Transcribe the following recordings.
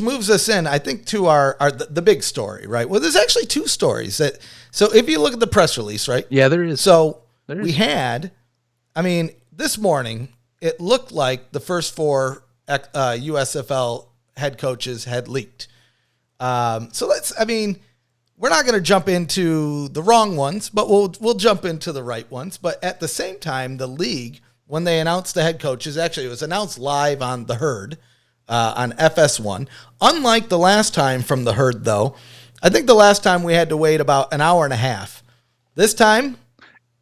which moves us in, I think, to the big story, right? Well, there's actually two stories so if you look at the press release, right? Yeah, there is. So we had, this morning, it looked like the first four USFL head coaches had leaked. We're not going to jump into the wrong ones, but we'll jump into the right ones. But at the same time, the league, when they announced the head coaches, actually it was announced live on The Herd on FS1. Unlike the last time from The Herd, though, I think the last time we had to wait about an hour and a half. This time,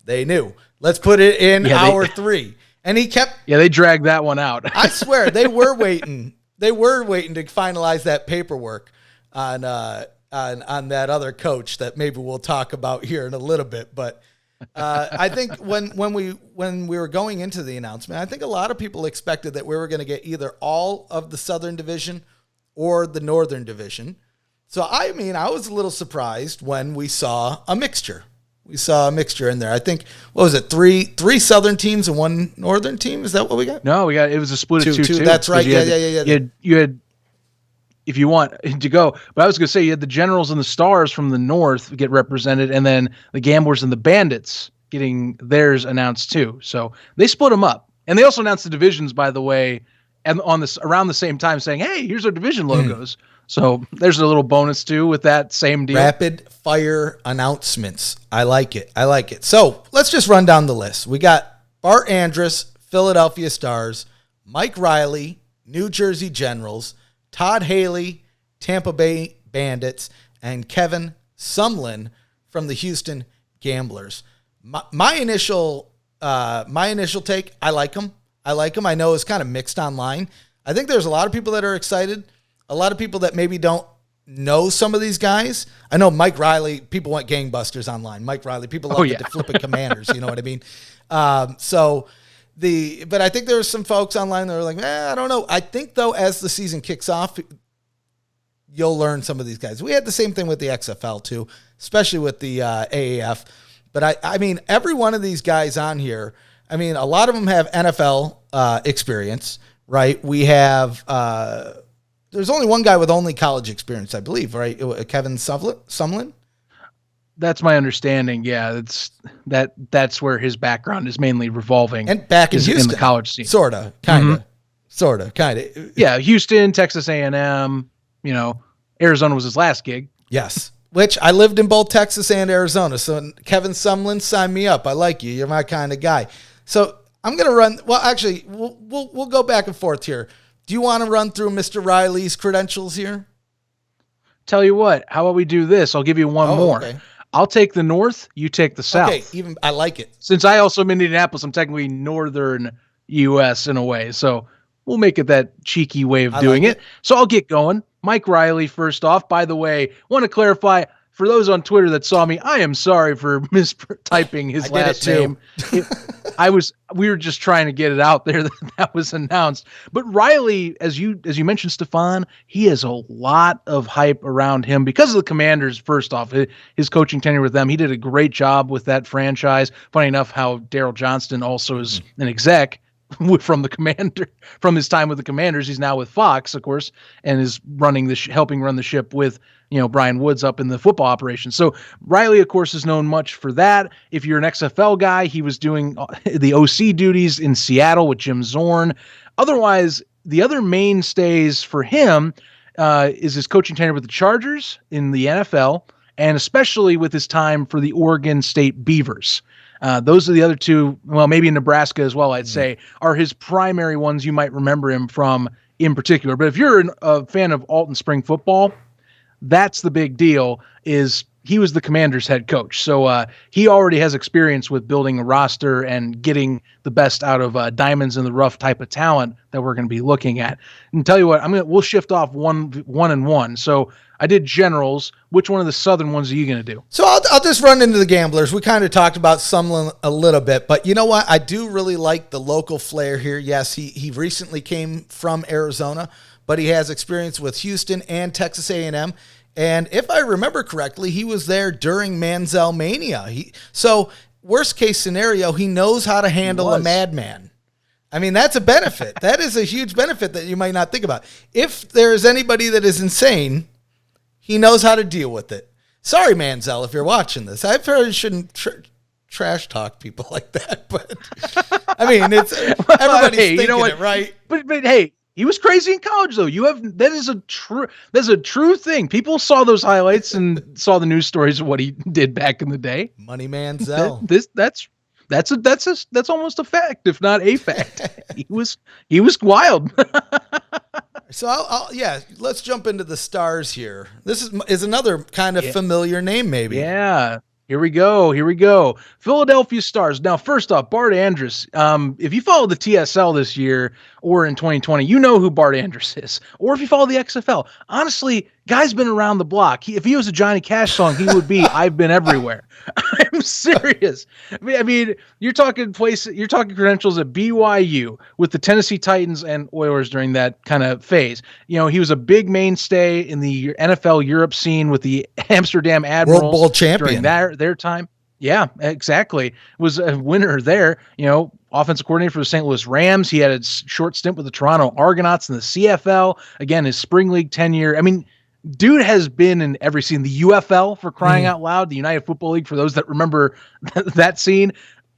they knew. Let's put it in hour 3. And he kept... Yeah, they dragged that one out. I swear, they were waiting. They were waiting to finalize that paperwork on that other coach that maybe we'll talk about here in a little bit. But I think when we were going into the announcement, I think a lot of people expected that we were going to get either all of the Southern Division or the Northern Division. So, I was a little surprised when we saw a mixture. We saw a mixture in there. I think, what was it, three Southern teams and one Northern team? Is that what we got? No, it was a split of two. That's right. Yeah. You had, if you want to go, but I was going to say you had the Generals and the Stars from the North get represented, and then the Gamblers and the Bandits getting theirs announced too. So they split them up, and they also announced the divisions, by the way, and around the same time, saying, "Hey, here's our division logos." So there's a little bonus too with that same deal. Rapid fire announcements. I like it. So let's just run down the list. We got Bart Andrus, Philadelphia Stars, Mike Riley, New Jersey Generals, Todd Haley, Tampa Bay Bandits, and Kevin Sumlin from the Houston Gamblers. My initial take, I like them. I know it's kind of mixed online. I think there's a lot of people that are excited. A lot of people that maybe don't know some of these guys. I know Mike Riley, people went gangbusters online. Mike Riley, people love the flipping Commanders, you know what I mean? But I think there were some folks online that were like, I don't know. I think, though, as the season kicks off, you'll learn some of these guys. We had the same thing with the XFL, too, especially with the AAF. But, every one of these guys on here, a lot of them have NFL experience, right? We have... there's only one guy with only college experience, I believe, right? Kevin Sumlin? That's my understanding. Yeah, that's where his background is mainly revolving. And back in Houston, in the college scene, sort of. Yeah, Houston, Texas A&M. Arizona was his last gig. Yes, which I lived in both Texas and Arizona. So Kevin Sumlin, sign me up. I like you. You're my kind of guy. So I'm gonna run. Well, actually, we'll go back and forth here. Do you want to run through Mr. Riley's credentials here? Tell you what, how about we do this? I'll give you one more. Okay. I'll take the North, you take the South. Okay, I like it. Since I also am in Indianapolis, I'm technically Northern U.S. in a way, so we'll make it that cheeky way of doing it. So I'll get going. Mike Riley, first off. By the way, want to clarify, for those on Twitter that saw me, I am sorry for mistyping his last name. We were just trying to get it out there that was announced. But Riley, as you mentioned, Stefan, he has a lot of hype around him because of the Commanders. First off, his coaching tenure with them, he did a great job with that franchise. Funny enough, how Daryl Johnston also is an exec from his time with the Commanders. He's now with Fox, of course, and is helping run the ship with Brian Woods up in the football operation. So Riley, of course, is known much for that. If you're an XFL guy, he was doing the OC duties in Seattle with Jim Zorn. Otherwise, the other mainstays for him is his coaching tenure with the Chargers in the NFL, and especially with his time for the Oregon State Beavers. Those are the other two, well, maybe in Nebraska as well, I'd say, are his primary ones you might remember him from in particular. But if you're a fan of Alton Spring football, that's the big deal, is he was the Commanders head coach. So he already has experience with building a roster and getting the best out of diamonds in the rough type of talent that we're going to be looking at. And tell you what, we'll shift off one and one. So I did Generals. Which one of the Southern ones are you going to do? So I'll just run into the Gamblers. We kind of talked about Sumlin a little bit, but you know what? I do really like the local flair here. Yes, he recently came from Arizona, but he has experience with Houston and Texas A&M. And if I remember correctly, he was there during Manziel Mania. So worst case scenario, he knows how to handle a madman. I mean, that's a benefit. That is a huge benefit that you might not think about. If there is anybody that is insane, he knows how to deal with it. Sorry, Manziel, if you're watching this. I probably shouldn't trash talk people like that, but I mean, it's everybody's thinking it, right? But hey, he was crazy in college, though. That's a true thing. People saw those highlights and saw the news stories of what he did back in the day. Money Manziel. That's almost a fact, if not a fact. He was wild. So let's jump into the Stars here. This is another kind of familiar name, maybe. Yeah. Here we go. Philadelphia Stars. Now, first off, Bart Andrus. If you follow the TSL this year or in 2020, you know who Bart Andrus is. Or if you follow the XFL, honestly, guy's been around the block. If he was a Johnny Cash song, he would be I've Been Everywhere. I'm serious. I mean, you're talking credentials at BYU with the Tennessee Titans and Oilers during that kind of phase. You know, he was a big mainstay in the NFL Europe scene with the Amsterdam Admirals. World Bowl champion. During their time. Yeah, exactly. Was a winner there. You know, offensive coordinator for the St. Louis Rams. He had a short stint with the Toronto Argonauts in the CFL. Again, his spring league tenure. I mean, dude has been in every scene. The UFL, for crying out loud, the United Football League, for those that remember that scene.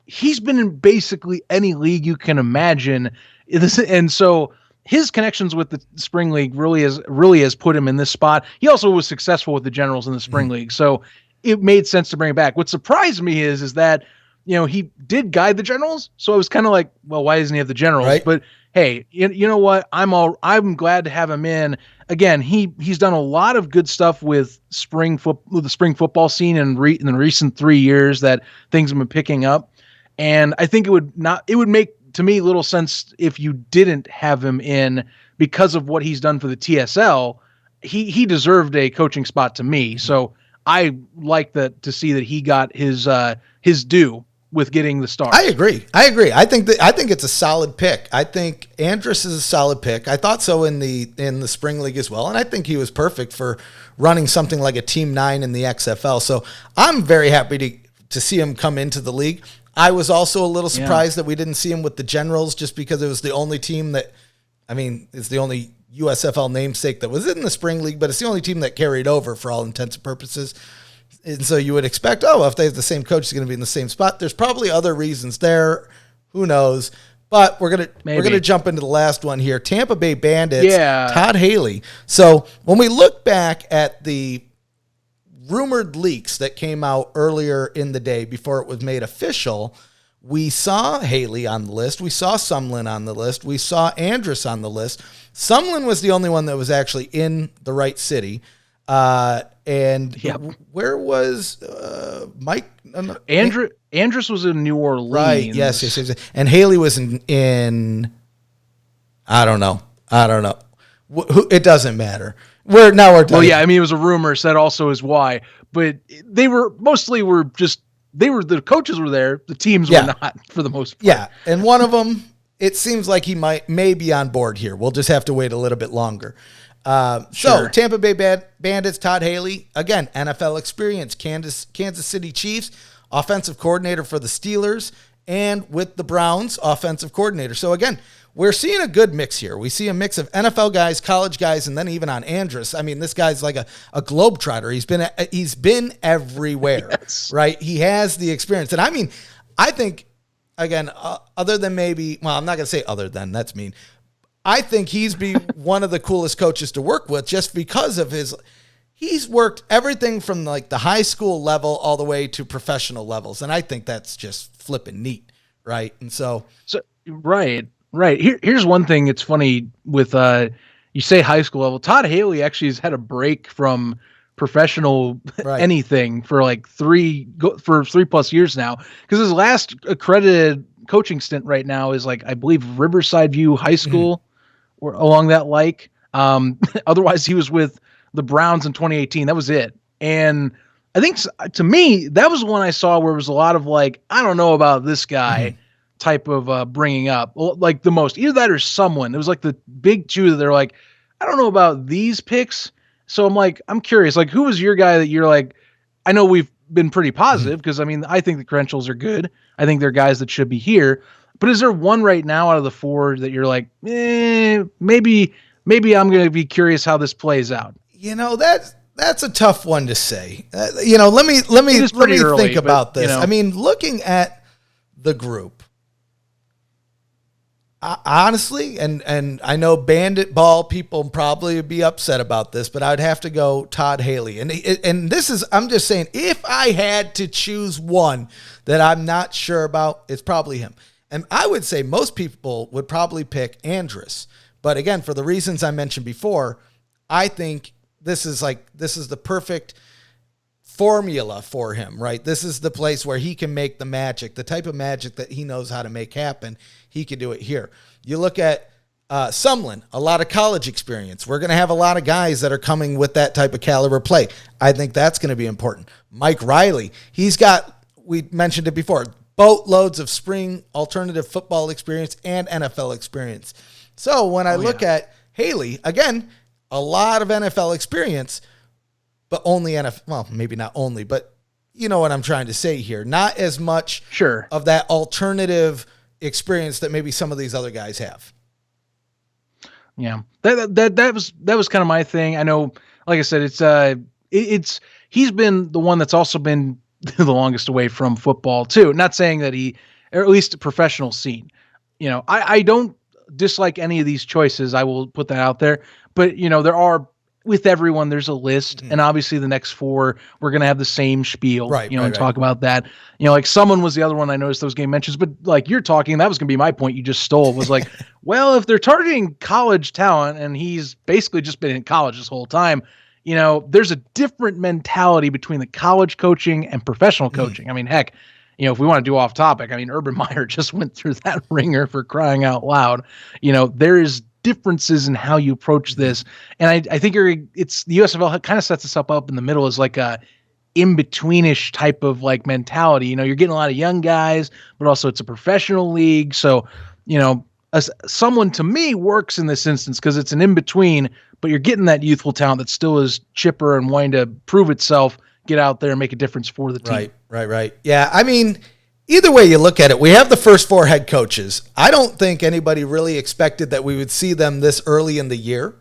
He's been in basically any league you can imagine. And so his connections with the spring league really has put him in this spot. He also was successful with the Generals in the spring league. So it made sense to bring it back. What surprised me is that, you know, he did guide the Generals. So I was kind of like, well, why doesn't he have the Generals? Right. But hey, you know what? I'm glad to have him in. Again, he's done a lot of good stuff with the spring football scene in the recent 3 years that things have been picking up. And I think it would make to me little sense if you didn't have him in because of what he's done for the TSL. He deserved a coaching spot to me. So I like to see that he got his due with getting the Stars. I agree. I think it's a solid pick. I think Andrus is a solid pick. I thought so in the spring league as well, and I think he was perfect for running something like a Team 9 in the XFL. So I'm very happy to see him come into the league. I was also a little surprised that we didn't see him with the Generals, just because it was the only team that, I mean, it's the only USFL namesake that was in the spring league, but it's the only team that carried over for all intents and purposes. And so you would expect, if they have the same coach, he's going to be in the same spot. There's probably other reasons there. Who knows? But we're gonna jump into the last one here. Tampa Bay Bandits. Todd Haley. So when we look back at the rumored leaks that came out earlier in the day before it was made official, we saw Haley on the list. We saw Sumlin on the list. We saw Andrus on the list. Sumlin was the only one that was actually in the right city. Where was Mike? Andrus was in New Orleans. Right. Yes. And Haley was in I don't know. It doesn't matter. We're done. Well, yeah. I mean, it was a rumor. So that also is why. But the coaches were there. The teams were not, for the most part. Yeah. And one of them, it seems like he may be on board here. We'll just have to wait a little bit longer. So Tampa Bay Bandits, Todd Haley, again, NFL experience, Kansas City Chiefs, offensive coordinator for the Steelers, and with the Browns, offensive coordinator. So again, we're seeing a good mix here. We see a mix of NFL guys, college guys, and then even on Andrus. I mean, this guy's like a globetrotter. He's been everywhere, right? He has the experience. And I mean, I think, again, other than maybe, well, I'm not going to say other than, that's mean. I think he's one of the coolest coaches to work with just because of he's worked everything from like the high school level all the way to professional levels. And I think that's just flipping neat. Right. And so right. Here's one thing. It's funny with, you say high school level. Todd Haley actually has had a break from professional anything for like 3+ years now, because his last accredited coaching stint right now is like, I believe, Riverside View High School or along that like. Otherwise, he was with the Browns in 2018. That was it. And I think, to me, that was the one I saw where it was a lot of like, I don't know about this guy type of bringing up, like the most. Either that or someone. It was like the big two that they're like, I don't know about these picks. So I'm like, I'm curious, like, who was your guy that you're like, I know we've been pretty positive because, I mean, I think the credentials are good. I think they're guys that should be here. But is there one right now out of the four that you're like, maybe I'm going to be curious how this plays out? That's a tough one to say. Let me think about this. I mean, looking at the group, honestly, and I know Bandit Ball people probably would be upset about this, but I'd have to go Todd Haley. And this is, I'm just saying, if I had to choose one that I'm not sure about, it's probably him. And I would say most people would probably pick Andrus. But again, for the reasons I mentioned before, I think this is the perfect formula for him, right? This is the place where he can make the magic, the type of magic that he knows how to make happen. He can do it here. You look at Sumlin, a lot of college experience. We're going to have a lot of guys that are coming with that type of caliber play. I think that's going to be important. Mike Riley, we mentioned it before, boatloads of spring alternative football experience and NFL experience. So when I look at Haley, again, a lot of NFL experience, but only NFL, well, maybe not only, but you know what I'm trying to say here. Not as much of that alternative experience that maybe some of these other guys have. Yeah, that was kind of my thing. I know, like I said, he's been the one that's also been the longest away from football too. Not saying that or at least a professional scene. I don't dislike any of these choices. I will put that out there. But, there are, with everyone, there's a list. And obviously the next four, we're going to have the same spiel, and talk about that. Like someone was the other one I noticed those game mentions. But like you're talking, that was going to be my point you just stole, was like, well, if they're targeting college talent and he's basically just been in college this whole time, there's a different mentality between the college coaching and professional coaching. I mean, heck, if we want to do off topic, I mean, Urban Meyer just went through that ringer for crying out loud. There is differences in how you approach this. And I think it's the USFL kind of sets us up in the middle as like a in-betweenish type of like mentality. You're getting a lot of young guys, but also it's a professional league. So, someone to me works in this instance because it's an in-between, but you're getting that youthful talent that still is chipper and wanting to prove itself, get out there and make a difference for the team. Right. Yeah. I mean, either way you look at it, we have the first four head coaches. I don't think anybody really expected that we would see them this early in the year.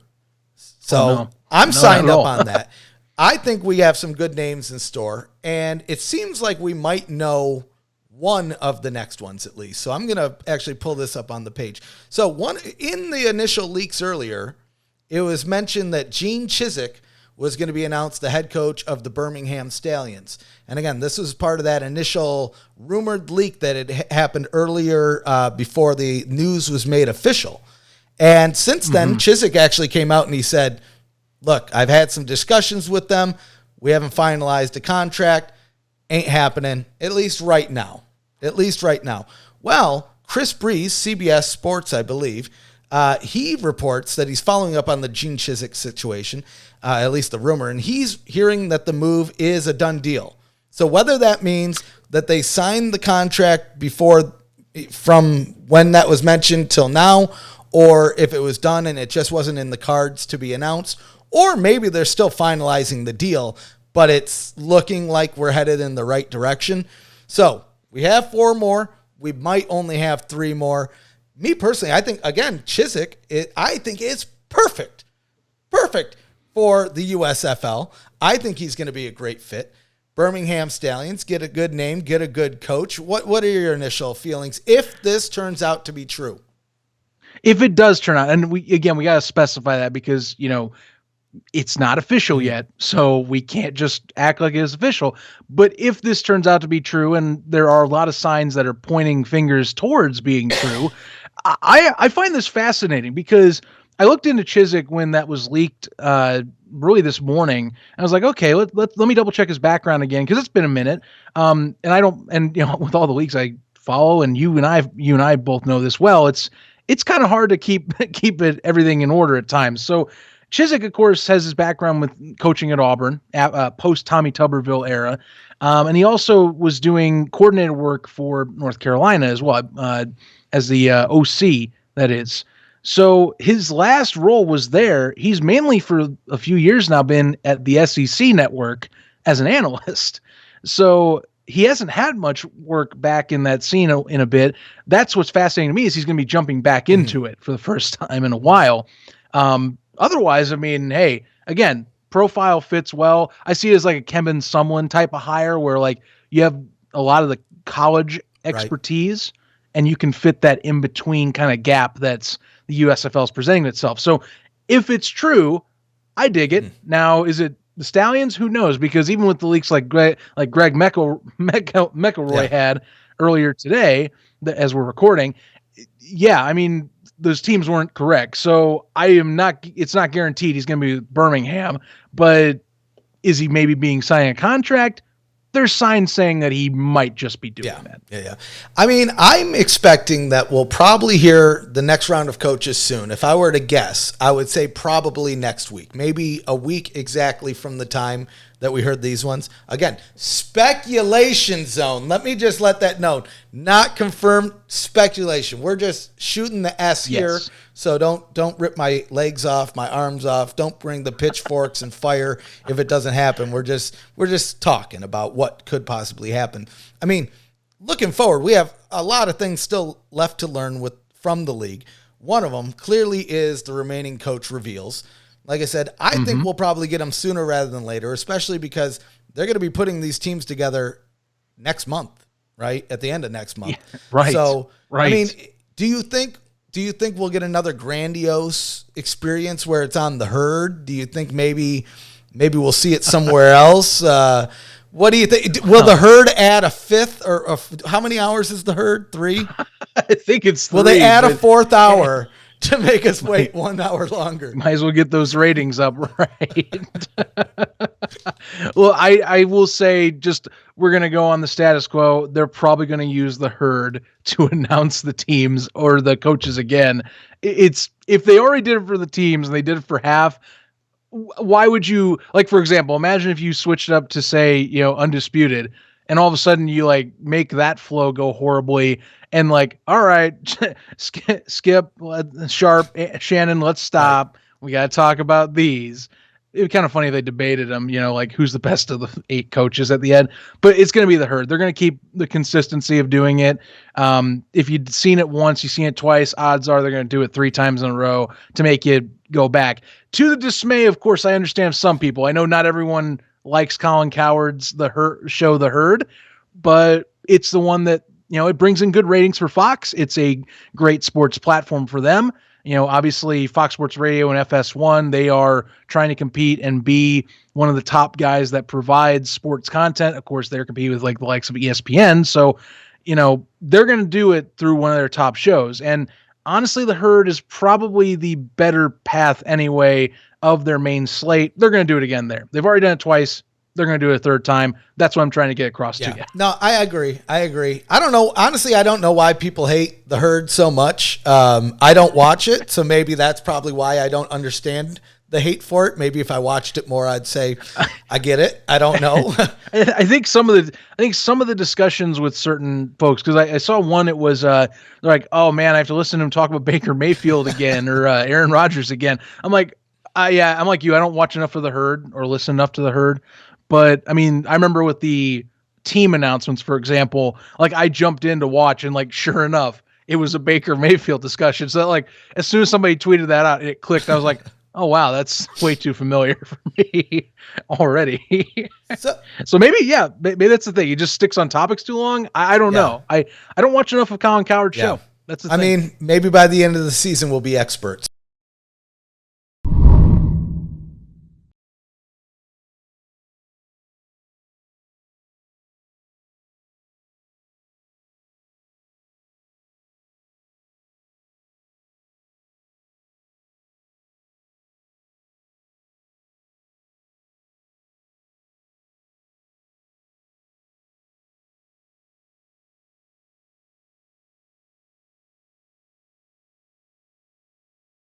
So I'm signed up on that. I think we have some good names in store, and it seems like we might know one of the next ones at least. So I'm going to actually pull this up on the page. So one in the initial leaks earlier, it was mentioned that Gene Chiswick was going to be announced the head coach of the Birmingham Stallions. And again, this was part of that initial rumored leak that had happened earlier before the news was made official. And since then, Chiswick actually came out and he said, look, I've had some discussions with them. We haven't finalized a contract. Ain't happening, at least right now. Well, Chris Breeze, CBS Sports, I believe, he reports that he's following up on the Gene Chiswick situation, at least the rumor, and he's hearing that the move is a done deal. So whether that means that they signed the contract from when that was mentioned till now, or if it was done and it just wasn't in the cards to be announced, or maybe they're still finalizing the deal, but it's looking like we're headed in the right direction. So we have four more. We might only have three more. Me personally, I think, again, Chiswick, I think is perfect for the USFL. I think he's going to be a great fit. Birmingham Stallions, get a good name, get a good coach. What are your initial feelings if this turns out to be true? If it does turn out, and we got to specify that because, it's not official yet, so we can't just act like it's official. But if this turns out to be true, and there are a lot of signs that are pointing fingers towards being true, I find this fascinating because I looked into Chiswick when that was leaked really this morning. I was like, okay, let me double check his background again because it's been a minute. And with all the leaks I follow, and you and I both know this well, it's kind of hard to keep everything in order at times. So Chiswick, of course, has his background with coaching at Auburn, post Tommy Tuberville era, and he also was doing coordinator work for North Carolina as well, as the OC, that is. So his last role was there. He's mainly for a few years now been at the SEC network as an analyst. So he hasn't had much work back in that scene in a bit. That's what's fascinating to me is he's going to be jumping back into it for the first time in a while. Otherwise, I mean, hey, again, profile fits well. I see it as like a Kevin Sumlin type of hire where like you have a lot of the college expertise and you can fit that in between kind of gap that's the USFL is presenting itself. So if it's true, I dig it. Now, is it the Stallions? Who knows? Because even with the leaks like Greg McElroy had earlier today, as we're recording, I mean, those teams weren't correct. So it's not guaranteed he's going to be Birmingham, but is he maybe being signed a contract? There's signs saying that he might just be doing that. Yeah. I mean, I'm expecting that we'll probably hear the next round of coaches soon. If I were to guess, I would say probably next week, maybe a week exactly from the time that we heard these ones. Again, speculation zone. Let me just let that known. Not confirmed, speculation. We're just shooting the S here. So don't rip my legs off, my arms off. Don't bring the pitchforks and fire if it doesn't happen. We're just talking about what could possibly happen. I mean, looking forward, we have a lot of things still left to learn from the league. One of them clearly is the remaining coach reveals. Like I said, I think we'll probably get them sooner rather than later, especially because they're going to be putting these teams together next month, right? At the end of next month. Yeah, right. So, I mean, do you think we'll get another grandiose experience where it's on the herd? Do you think maybe we'll see it somewhere else? What do you think? Will the herd add a fifth or how many hours is the herd? 3? I think it's 3. Will they add a 4th hour to make us wait 1 hour longer? Might as well get those ratings up, right? Well, I will say we're going to go on the status quo. They're probably going to use the herd to announce the teams or the coaches again. If they already did it for the teams and they did it for half, why would you, like, for example, imagine if you switched it up to say, undisputed, and all of a sudden you like make that flow go horribly and like, all right, Skip, Sharp, Shannon, let's stop. We got to talk about these. It was kind of funny if they debated them, like who's the best of the 8 coaches at the end, but it's going to be the herd. They're going to keep the consistency of doing it. If you'd seen it once, you've seen it twice, odds are they're going to do it 3 times in a row to make you go back. To the dismay, of course, I understand some people. I know not everyone likes Colin Cowherd's The Herd, but it's the one that, it brings in good ratings for Fox. It's a great sports platform for them. Obviously Fox Sports Radio and FS1, they are trying to compete and be one of the top guys that provides sports content. Of course, they're competing with like the likes of ESPN. So, they're going to do it through one of their top shows. And honestly, the herd is probably the better path anyway of their main slate. They're going to do it again there. They've already done it twice. They're going to do it a third time. That's what I'm trying to get across to you. No, I agree. I don't know. Honestly, I don't know why people hate the herd so much. I don't watch it, so maybe that's probably why I don't understand the hate for it. Maybe if I watched it more, I'd say I get it. I don't know. I think some of the discussions with certain folks, because I saw one, it was they're like, oh man, I have to listen to him talk about Baker Mayfield again or Aaron Rodgers again. I'm like, I'm like you. I don't watch enough of the herd or listen enough to the herd. But I mean, I remember with the team announcements, for example, like I jumped in to watch and like, sure enough, it was a Baker Mayfield discussion. So like, as soon as somebody tweeted that out, it clicked. I was like, oh wow, that's way too familiar for me already. So maybe that's the thing. He just sticks on topics too long. I don't know. I don't watch enough of Colin Cowherd's show. That's the thing. I mean, maybe by the end of the season we'll be experts.